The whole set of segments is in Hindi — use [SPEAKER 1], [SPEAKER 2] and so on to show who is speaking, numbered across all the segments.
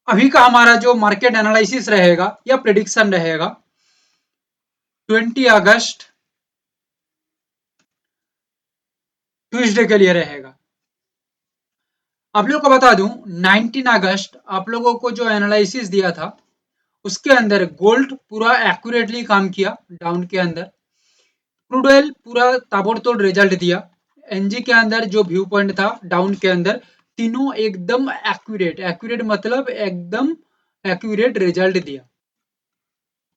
[SPEAKER 1] अभी का हमारा जो मार्केट एनालिसिस रहेगा या प्रिडिक्शन रहेगा 20 अगस्त ट्यूसडे के लिए रहेगा। आप लोग को बता दूं 19 अगस्त आप लोगों को जो एनालिसिस दिया था उसके अंदर गोल्ड पूरा एक्यूरेटली काम किया डाउन के अंदर, क्रूड ऑयल पूरा ताबड़तोड़ रिजल्ट दिया, एनजी के अंदर जो व्यू पॉइंट था डाउन के अंदर तीनों एकदम एक्यूरेट, एक्यूरेट मतलब एकदम एक्यूरेट रिजल्ट दिया।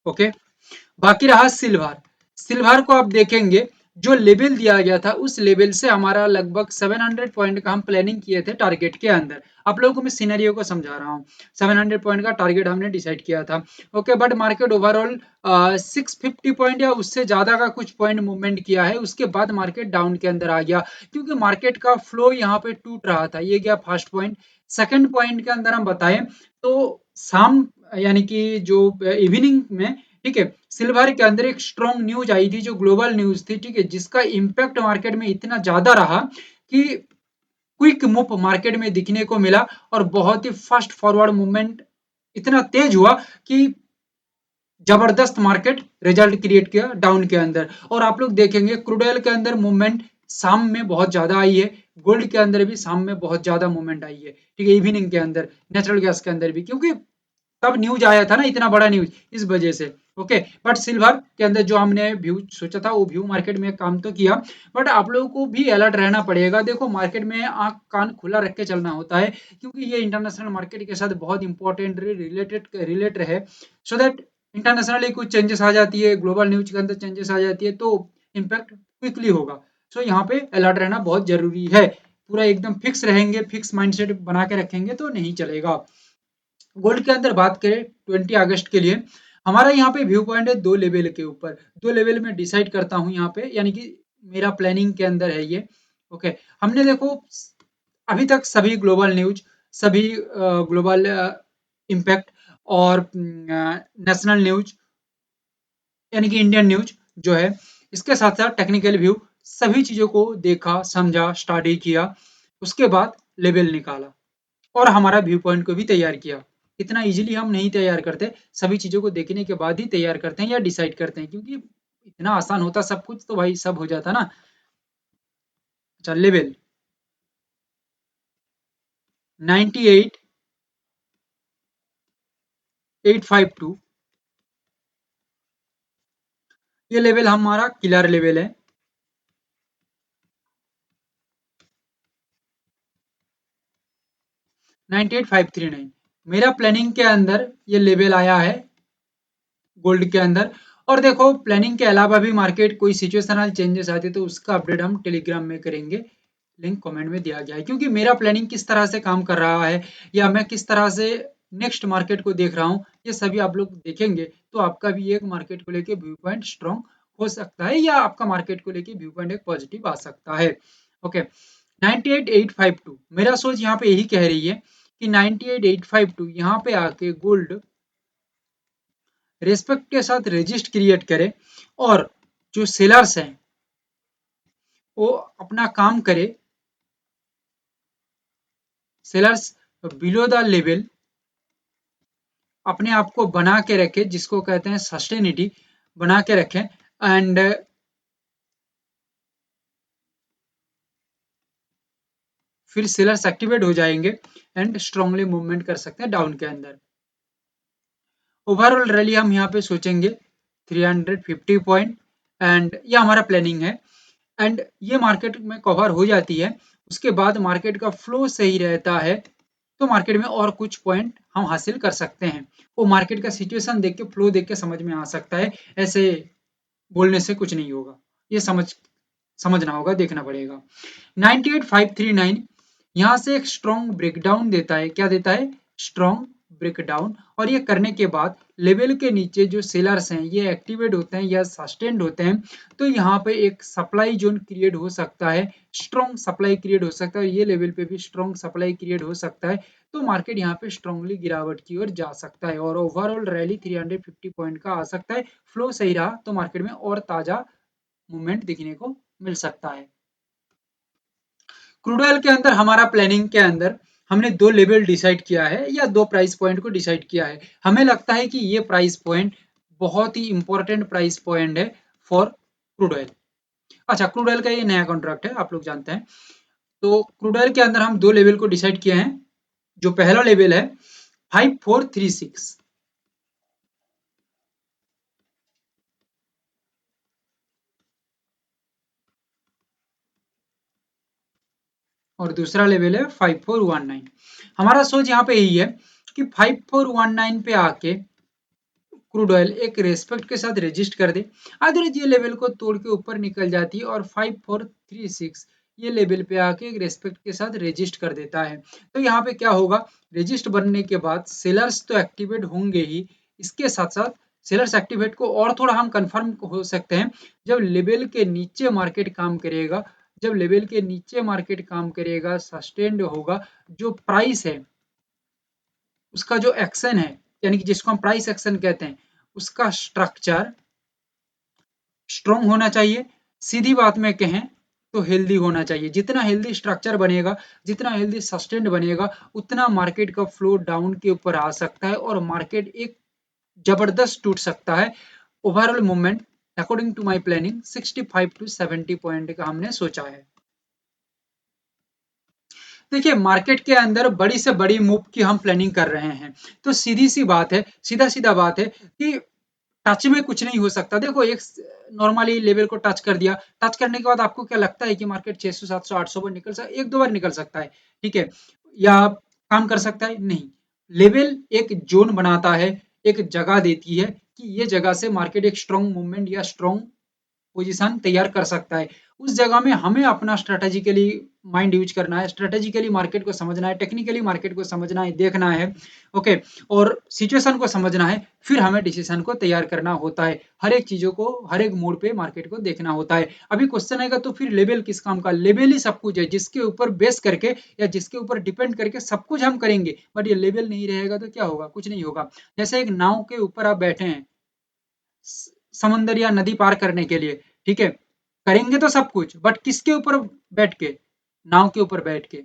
[SPEAKER 1] ओके, बाकी रहा सिल्वर। सिल्वर को आप देखेंगे जो लेवल दिया गया था उस लेवल से हमारा लगभग 700 पॉइंट का हम प्लानिंग किए थे टारगेट के अंदर। आप लोगों को मैं सिनेरियो को समझा रहा हूँ। 700 पॉइंट का टारगेट हमने डिसाइड किया था। Okay, but market overall 650 point या उससे ज्यादा का कुछ पॉइंट मूवमेंट किया है, उसके बाद मार्केट डाउन के अंदर आ गया क्योंकि मार्केट का फ्लो यहाँ पे टूट रहा था। ये गया फर्स्ट पॉइंट। सेकंड पॉइंट के अंदर हम बताएं तो शाम यानी कि जो इवनिंग में, ठीक है, सिल्वर के अंदर एक स्ट्रॉन्ग न्यूज आई थी जो ग्लोबल न्यूज थी, ठीक है, जिसका इम्पैक्ट मार्केट में इतना ज्यादा रहा कि क्विक मूव मार्केट में दिखने को मिला और बहुत ही फास्ट फॉरवर्ड मूवमेंट इतना तेज हुआ कि जबरदस्त मार्केट रिजल्ट क्रिएट किया डाउन के अंदर। और आप लोग देखेंगे क्रूड ऑयल के अंदर मूवमेंट शाम में बहुत ज्यादा आई है, गोल्ड के अंदर भी शाम में बहुत ज्यादा मूवमेंट आई है, ठीक है, इवनिंग के अंदर नेचुरल गैस के अंदर भी, क्योंकि तब न्यूज आया था ना इतना बड़ा न्यूज, इस वजह से। ओके, बट सिल्वर के अंदर जो हमने व्यू सोचा था वो व्यू मार्केट में काम तो किया, बट आप लोगों को भी अलर्ट रहना पड़ेगा। देखो मार्केट में आंख कान खुला रख के चलना होता है क्योंकि ये इंटरनेशनल मार्केट के साथ बहुत इंपॉर्टेंट रिलेट रहे, सो दैट इंटरनेशनली कुछ चेंजेस आ जाती है, ग्लोबल न्यूज के अंदर चेंजेस आ जाती है तो इम्पैक्ट क्विकली होगा। सो यहाँ पे अलर्ट रहना बहुत जरूरी है। पूरा एकदम फिक्स रहेंगे, फिक्स माइंडसेट बना के रखेंगे तो नहीं चलेगा। गोल्ड के अंदर बात करें 20 अगस्त के लिए, हमारा यहाँ पे व्यू पॉइंट है दो लेवल के ऊपर। दो लेवल में डिसाइड करता हूँ यहाँ पे, यानी कि मेरा प्लानिंग के अंदर है ये। ओके, हमने देखो अभी तक सभी ग्लोबल न्यूज, सभी ग्लोबल इम्पैक्ट और नेशनल न्यूज यानी कि इंडियन न्यूज जो है, इसके साथ साथ टेक्निकल व्यू, सभी चीजों को देखा समझा स्टडी किया, उसके बाद लेवल निकाला और हमारा व्यू पॉइंट को भी तैयार किया। इतना इजीली हम नहीं तैयार करते, सभी चीजों को देखने के बाद ही तैयार करते हैं या डिसाइड करते हैं, क्योंकि इतना आसान होता सब कुछ तो भाई सब हो जाता ना। अच्छा, लेवल 98,852, ये लेवल हमारा किलर लेवल है। 98,539 मेरा प्लानिंग के अंदर ये लेवल आया है गोल्ड के अंदर। और देखो प्लानिंग के अलावा भी मार्केट कोई सिचुएशनल चेंजेस आते तो उसका अपडेट हम टेलीग्राम में करेंगे, लिंक कमेंट में दिया गया है। क्योंकि मेरा प्लानिंग किस तरह से काम कर रहा है या मैं किस तरह से नेक्स्ट मार्केट को देख रहा हूँ, ये सभी आप लोग देखेंगे तो आपका भी एक मार्केट को लेके व्यू पॉइंट स्ट्रॉन्ग हो सकता है या आपका मार्केट को लेके व्यू पॉइंट एक पॉजिटिव आ सकता है। ओके, 98,852 मेरा सोच यहाँ पे यही कह रही है कि 98,852 यहाँ पे आके गोल्ड रेस्पेक्ट के साथ रजिस्ट क्रिएट करे और जो सेलर्स हैं वो अपना काम करे, सेलर्स बिलो द लेवल अपने आप को बना के रखे, जिसको कहते हैं सस्टेनिटी बना के रखें, एंड फिर सेलर्स एक्टिवेट हो जाएंगे एंड स्ट्रांगली मूवमेंट कर सकते हैं डाउन के अंदर। ओवरऑल रैली हम यहाँ पे सोचेंगे 350 पॉइंट, एंड ये हमारा प्लानिंग है। एंड ये मार्केट में कवर हो जाती है, उसके बाद मार्केट का फ्लो सही रहता है तो मार्केट में और कुछ पॉइंट हम हासिल कर सकते हैं। वो मार्केट का सिचुएशन देख के फ्लो देख के समझ में आ सकता है, ऐसे बोलने से कुछ नहीं होगा, ये समझना होगा, देखना पड़ेगा। 98,539 यहाँ से एक स्ट्रॉन्ग ब्रेकडाउन देता है, क्या देता है, स्ट्रॉन्ग ब्रेकडाउन। और ये करने के बाद लेवल के नीचे जो सेलर्स हैं ये एक्टिवेट होते हैं या सस्टेन्ड होते हैं, तो यहाँ पे एक सप्लाई जोन क्रिएट हो सकता है, स्ट्रॉन्ग सप्लाई क्रिएट हो सकता है, ये लेवल पे भी स्ट्रॉन्ग सप्लाई क्रिएट हो सकता है, तो मार्केट यहाँ पे स्ट्रांगली गिरावट की ओर जा सकता है और ओवरऑल रैली 350 पॉइंट का आ सकता है। फ्लो सही रहा तो मार्केट में और ताजा मूवमेंट दिखने को मिल सकता है। क्रूड ऑयल के अंदर हमारा प्लानिंग के अंदर हमने दो लेवल डिसाइड किया है या दो प्राइस पॉइंट को डिसाइड किया है। हमें लगता है कि ये प्राइस पॉइंट बहुत ही इंपॉर्टेंट प्राइस पॉइंट है फॉर क्रूड ऑयल। अच्छा, क्रूड ऑयल का ये नया कॉन्ट्रैक्ट है, आप लोग जानते हैं। तो क्रूड ऑयल के अंदर हम दो लेवल को डिसाइड किए हैं। जो पहला लेवल है 5436 और दूसरा लेवल है 5419। हमारा सोच यहाँ पे यही है कि 5419 पे आके क्रूड ऑयल एक रेस्पेक्ट के साथ रजिस्ट कर दे। अगर ये लेवल को तोड़ के ऊपर निकल जाती है और 5436 ये लेवल पे आके एक रेस्पेक्ट के साथ रजिस्ट कर देता है, तो यहाँ पे क्या होगा, रजिस्ट बनने के बाद सेलर्स तो एक्टिवेट होंगे ही, इसके साथ साथ सेलर्स एक्टिवेट को और थोड़ा हम कंफर्म हो सकते हैं जब लेवल के नीचे मार्केट काम करेगा। जब लेवल के नीचे मार्केट काम करेगा, सस्टेन्ड होगा, जो प्राइस है उसका जो एक्शन है, यानी कि जिसको हम प्राइस एक्शन कहते हैं, उसका स्ट्रक्चर स्ट्रॉन्ग होना चाहिए। सीधी बात में कहें तो हेल्दी होना चाहिए। जितना हेल्दी स्ट्रक्चर बनेगा, जितना हेल्दी सस्टेन्ड बनेगा, उतना मार्केट का फ्लो डाउन के ऊपर आ सकता है और मार्केट एक जबरदस्त टूट सकता है। Overall movement according to my planning 65 to 70 point का हमने सोचा है। देखिए, मार्केट के अंदर बड़ी से बड़ी मूव की हम प्लानिंग कर रहे हैं, तो सीधी सी बात है, सीधा सीधा बात है कि टच में कुछ नहीं हो सकता। देखो, एक नॉर्मली लेवल को टच कर दिया, टच करने के बाद आपको क्या लगता है कि मार्केट 600 700 800 पर निकल सकता है? एक दो बार निकल सकता है, ठीक है, या काम कर सकता है? नहीं। लेवल एक जोन बनाता है, एक जगह देती है कि ये जगह से मार्केट एक स्ट्रॉन्ग मूवमेंट या स्ट्रॉन्ग पोजीशन तैयार कर सकता है। उस जगह में हमें अपना स्ट्रेटेजिकली माइंड यूज करना है, स्ट्रेटेजिकली मार्केट को समझना है, टेक्निकली मार्केट को समझना है, देखना है, ओके, और सिचुएशन को समझना है, फिर हमें डिसीजन को तैयार करना होता है। हर एक चीजों को, हर एक मोड पे मार्केट को देखना होता है। अभी क्वेश्चन आएगा तो फिर लेवल किस काम का? लेवल ही सब कुछ है, जिसके ऊपर बेस करके या जिसके ऊपर डिपेंड करके सब कुछ हम करेंगे, बट ये लेवल नहीं रहेगा तो क्या होगा? कुछ नहीं होगा। जैसे एक नाव के ऊपर आप बैठे हैं समंदर या नदी पार करने के लिए, ठीक है, करेंगे तो सब कुछ, बट किसके ऊपर बैठ के? नाव के ऊपर बैठ के,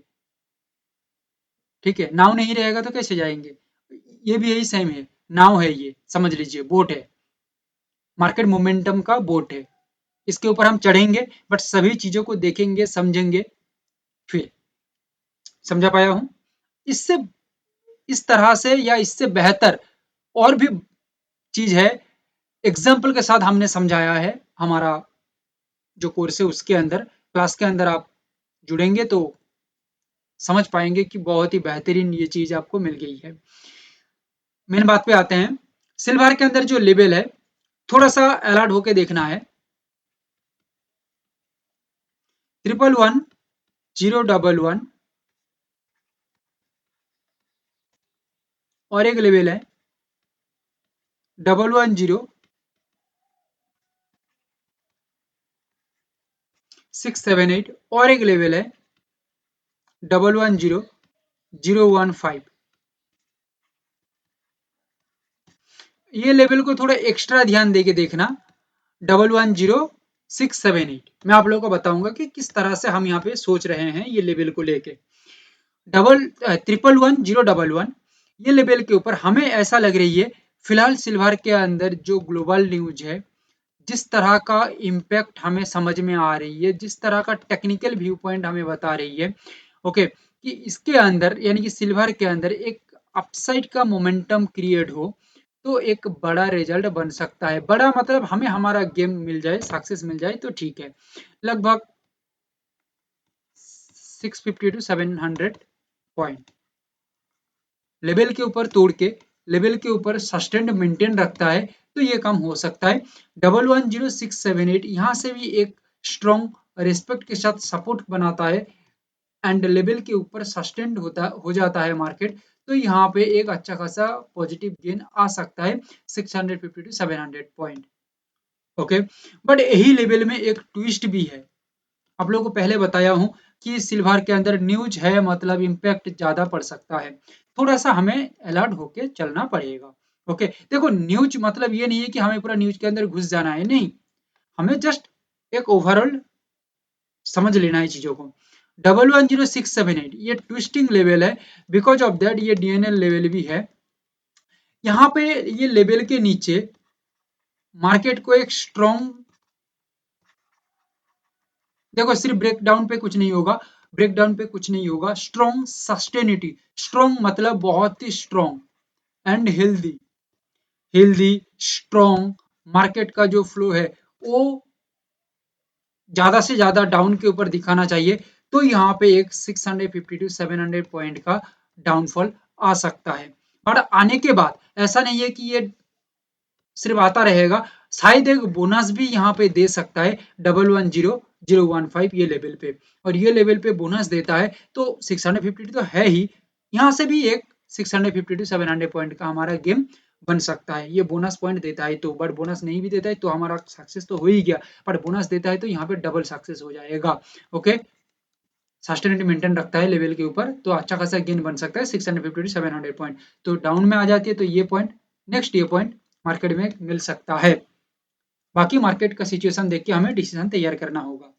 [SPEAKER 1] ठीक है। नाव नहीं रहेगा तो कैसे जाएंगे? ये भी यही सेम है, नाव है, ये समझ लीजिए बोट है, मार्केट मोमेंटम का बोट है, इसके ऊपर हम चढ़ेंगे, बट सभी चीजों को देखेंगे, समझेंगे, फिर। समझा पाया हूं? इससे, इस तरह से या इससे बेहतर और भी चीज है, एग्जाम्पल के साथ हमने समझाया है। हमारा जो कोर्स है उसके अंदर, क्लास के अंदर आप जुड़ेंगे तो समझ पाएंगे कि बहुत ही बेहतरीन ये चीज आपको मिल गई है। मेन बात पे आते हैं। सिल्वर के अंदर जो लेवल है, थोड़ा सा अलर्ट होके देखना है। 111011 और एक लेवल है 110678 और एक लेवल है 110015। ये लेवल को थोड़ा एक्स्ट्रा ध्यान देके देखना। 110678 मैं आप लोगों को बताऊंगा कि किस तरह से हम यहाँ पे सोच रहे हैं ये लेवल को लेके। 111011 ये लेवल के ऊपर हमें ऐसा लग रही है, फिलहाल सिल्वर के अंदर जो ग्लोबल न्यूज है, जिस तरह का इम्पैक्ट हमें समझ में आ रही है, जिस तरह का टेक्निकल व्यू पॉइंट हमें बता रही है, ओके, कि इसके अंदर यानी कि सिल्वर के अंदर एक अपसाइड का मोमेंटम क्रिएट हो, तो एक बड़ा रिजल्ट बन सकता है। बड़ा मतलब हमें हमारा गेम मिल जाए, सक्सेस मिल जाए तो ठीक है। लगभग 650 टू 700 पॉइंट लेवल के ऊपर तोड़ के, लेवल के ऊपर सस्टेन्ड मेंटेन रखता है, तो ये काम हो सकता है। 110678 यहाँ से भी एक स्ट्रॉन्ग रिस्पेक्ट के साथ सपोर्ट बनाता है एंड लेवल के ऊपर सस्टेन्ड हो जाता है मार्केट, तो यहाँ पे एक अच्छा खासा पॉजिटिव गेन आ सकता है 650 टू 700 पॉइंट, ओके। बट यही लेवल में एक ट्विस्ट भी है। आप लोगों को पहले बताया हूं कि सिल्वर के अंदर न्यूज है, मतलब इम्पैक्ट ज्यादा पड़ सकता है। थोड़ा सा हमें अलर्ट होके चलना पड़ेगा, ओके। देखो, न्यूज मतलब ये नहीं है कि हमें पूरा न्यूज के अंदर घुस जाना है, नहीं, हमें जस्ट एक ओवरऑल समझ लेना है चीजों को। 110678 ये ट्विस्टिंग लेवल है, बिकॉज ऑफ दैट ये DNL लेवल भी है। यहाँ पे ये लेवल के नीचे मार्केट को एक स्ट्रॉन्ग, देखो सिर्फ ब्रेकडाउन पे कुछ नहीं होगा, ब्रेकडाउन पे कुछ नहीं होगा, स्ट्रॉन्ग सस्टेनिटी, स्ट्रॉन्ग मतलब बहुत ही strong and healthy, healthy strong market का जो फ्लो है वो ज्यादा से ज्यादा डाउन के ऊपर दिखाना चाहिए। तो यहाँ पे एक 650 टू 700 पॉइंट का डाउनफॉल आ सकता है। और आने के बाद ऐसा नहीं है कि ये सिर्फ आता रहेगा, शायद एक बोनस भी यहाँ पे दे सकता है 110015 ये लेवल पे, और ये लेवल पे बोनस देता है तो 650 तो है ही, यहाँ से भी एक 650 टू 700 पॉइंट का हमारा गेम बन सकता है। ये बोनस पॉइंट देता है तो, बट बोनस नहीं भी देता है तो हमारा सक्सेस तो हो ही गया, पर बोनस देता है तो यहाँ पे डबल सक्सेस हो जाएगा। ओके, सस्टेनिटी मेंटेन रखता है लेवल के ऊपर तो अच्छा खासा गेन बन सकता है 650 टू 700 पॉइंट। तो डाउन में आ जाती है तो ये पॉइंट, नेक्स्ट ये पॉइंट मार्केट में मिल सकता है। बाकी मार्केट का सिचुएशन देख के हमें डिसीजन तैयार करना होगा।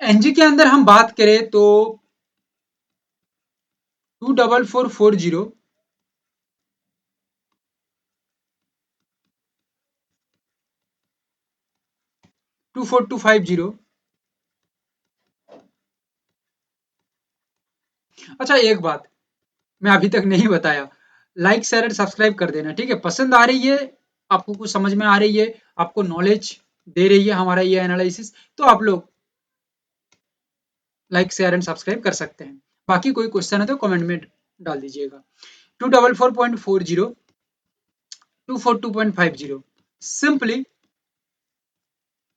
[SPEAKER 1] एनजी के अंदर हम बात करें तो 24440, 24250। अच्छा एक बात मैं अभी तक नहीं बताया, लाइक शेयर एंड सब्सक्राइब कर देना, ठीक है? पसंद आ रही है, आपको कुछ समझ में आ रही है, आपको नॉलेज दे रही है हमारा ये एनालिसिस, तो आप लोग लाइक शेयर एंड सब्सक्राइब कर सकते हैं। बाकी कोई क्वेश्चन है तो कमेंट में डाल दीजिएगा। 244.40, 242.50, सिंपली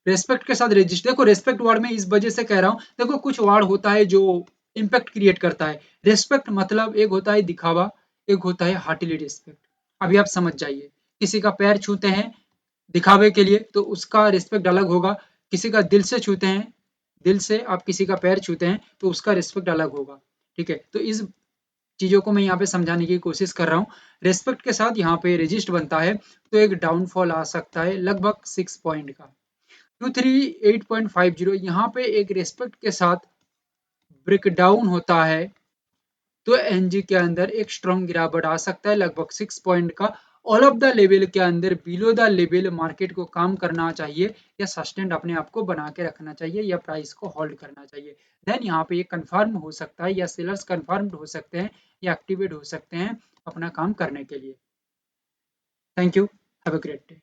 [SPEAKER 1] रेस्पेक्ट के साथ रजिस्टर, देखो रेस्पेक्ट वर्ड में इस वजह से कह रहा हूं, देखो कुछ वर्ड होता है जो इम्पैक्ट क्रिएट करता है। रेस्पेक्ट मतलब एक होता है दिखावा, एक होता है हार्टली रिस्पेक्ट। अभी आप समझ जाइए, किसी का पैर छूते हैं दिखावे के लिए तो उसका रिस्पेक्ट अलग होगा, किसी का दिल से छूते हैं, दिल से आप किसी का पैर छूते हैं तो उसका रिस्पेक्ट अलग होगा, ठीक है? तो इस चीजों को मैं यहाँ पे समझाने की कोशिश कर रहा हूँ। रेस्पेक्ट के साथ यहाँ पे रजिस्ट बनता है तो एक डाउनफॉल आ सकता है लगभग 6 पॉइंट का। 238.50 यहाँ पे एक रेस्पेक्ट के साथ ब्रेकडाउन होता है तो एनजी के अंदर एक स्ट्रॉन्ग गिरावट आ सकता है लगभग 6 पॉइंट का। ऑल ऑफ द लेवल के अंदर बिलो द लेवल मार्केट को काम करना चाहिए या सस्टेन अपने आप को बना के रखना चाहिए या प्राइस को होल्ड करना चाहिए। देन यहाँ पे ये कंफर्म हो सकता है या सेलर्स कंफर्म हो सकते हैं या एक्टिवेट हो सकते हैं अपना काम करने के लिए। Thank you, have a great day.